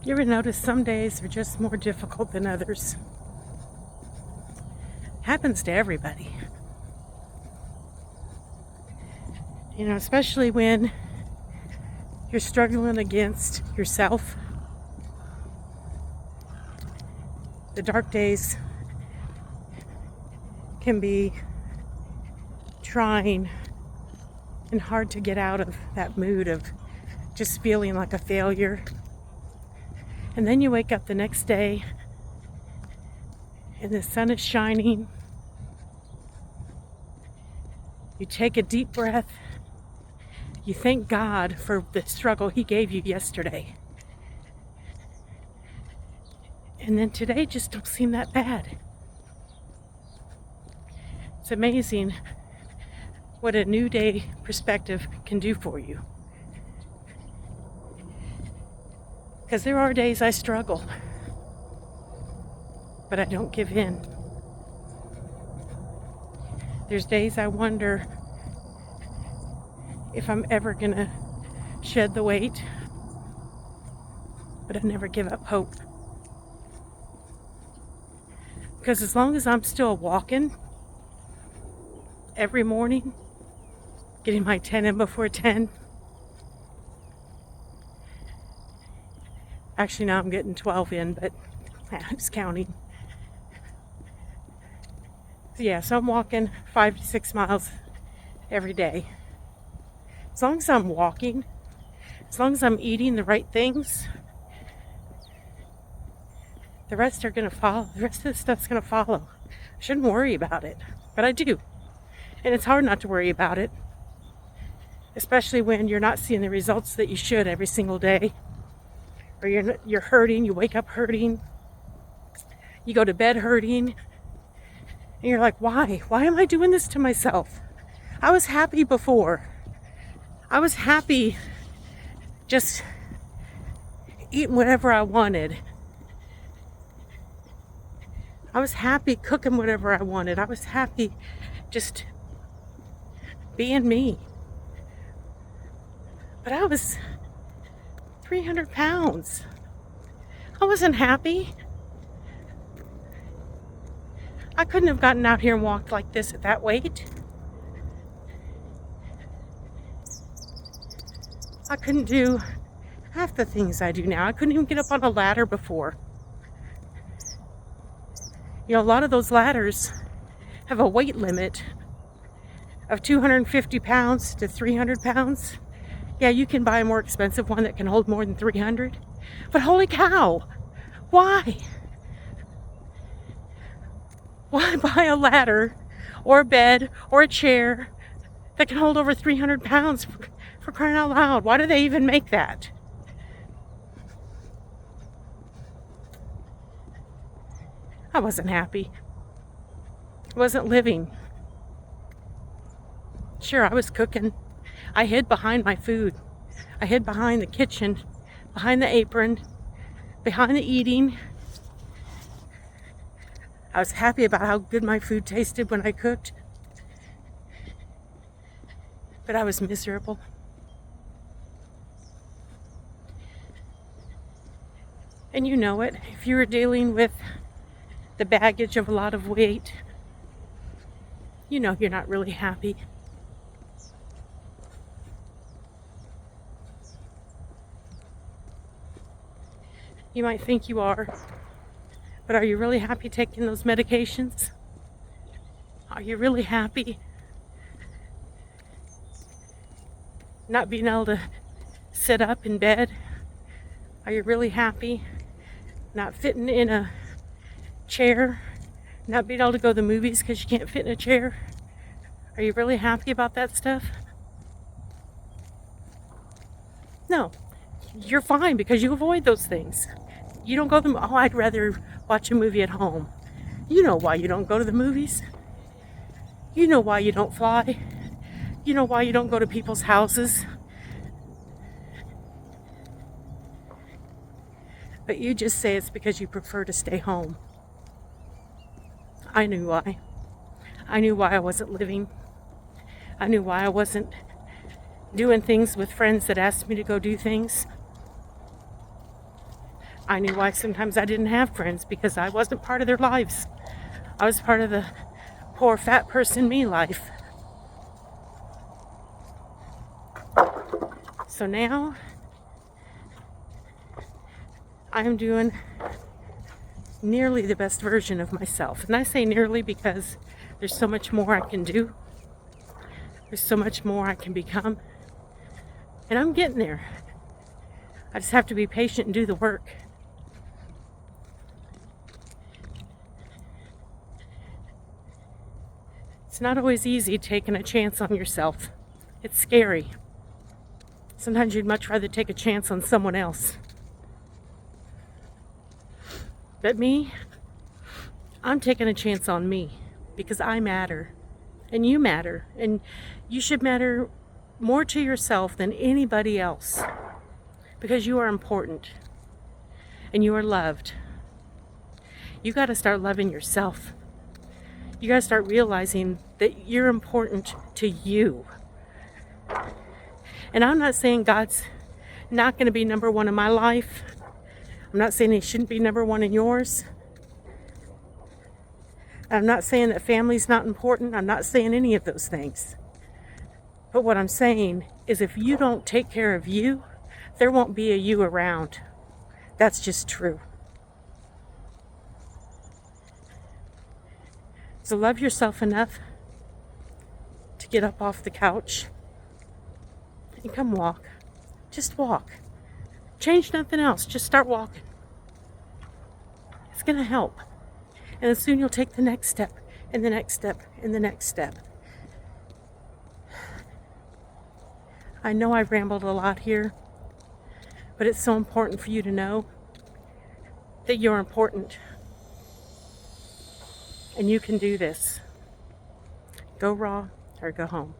You ever notice some days are just more difficult than others? Happens to everybody. You know, especially when you're struggling against yourself. The dark days can be trying and hard to get out of that mood of just feeling like a failure. And then you wake up the next day and the sun is shining. You take a deep breath. You thank God for the struggle He gave you yesterday. And then today just don't seem that bad. It's amazing what a new day perspective can do for you. Because there are days I struggle, but I don't give in. There's days I wonder if I'm ever gonna shed the weight, but I never give up hope. Because as long as I'm still walking every morning, getting my 10 in before 10, actually now I'm getting 12 in, but I'm just counting. So I'm walking 5 to 6 miles every day. As long as I'm walking, as long as I'm eating the right things, the rest are going to follow. The rest of the stuff's going to follow. I shouldn't worry about it, but I do. And it's hard not to worry about it, especially when you're not seeing the results that you should every single day. Or you're hurting, you wake up hurting, you go to bed hurting, and you're like, why? Why am I doing this to myself? I was happy before. I was happy just eating whatever I wanted. I was happy cooking whatever I wanted. I was happy just being me. But I was 300 pounds. I wasn't happy. I couldn't have gotten out here and walked like this at that weight. I couldn't do half the things I do now. I couldn't even get up on a ladder before. You know, a lot of those ladders have a weight limit of 250 pounds to 300 pounds. Yeah, you can buy a more expensive one that can hold more than 300. But holy cow, why? Why buy a ladder or a bed or a chair that can hold over 300 pounds for crying out loud? Why do they even make that? I wasn't happy. I wasn't living. Sure, I was cooking. I hid behind my food. I hid behind the kitchen, behind the apron, behind the eating. I was happy about how good my food tasted when I cooked. But I was miserable. And you know it. If you were dealing with the baggage of a lot of weight, you know you're not really happy. You might think you are, but are you really happy taking those medications? Are you really happy not being able to sit up in bed? Are you really happy not fitting in a chair? Not being able to go to the movies because you can't fit in a chair? Are you really happy about that stuff? No. You're fine because you avoid those things. You don't go to the I'd rather watch a movie at home. You know why you don't go to the movies. You know why you don't fly. You know why you don't go to people's houses. But you just say it's because you prefer to stay home. I knew why. I knew why I wasn't living. I knew why I wasn't doing things with friends that asked me to go do things. I knew why sometimes I didn't have friends, because I wasn't part of their lives. I was part of the poor fat person me life. So now I am doing nearly the best version of myself. And I say nearly because there's so much more I can do. There's so much more I can become. And I'm getting there. I just have to be patient and do the work. It's not always easy taking a chance on yourself. It's scary. Sometimes you'd much rather take a chance on someone else. But me, I'm taking a chance on me because I matter. And you matter. And you should matter more to yourself than anybody else. Because you are important. And you are loved. You got to start loving yourself. You got to start realizing that you're important to you. And I'm not saying God's not going to be number one in my life. I'm not saying He shouldn't be number one in yours. I'm not saying that family's not important. I'm not saying any of those things. But what I'm saying is if you don't take care of you, there won't be a you around. That's just true. So love yourself enough to get up off the couch and come walk. Just walk. Change nothing else. Just start walking. It's going to help. And then soon you'll take the next step, and the next step, and the next step. I know I've rambled a lot here, but it's so important for you to know that you're important. And you can do this. Go raw or go home.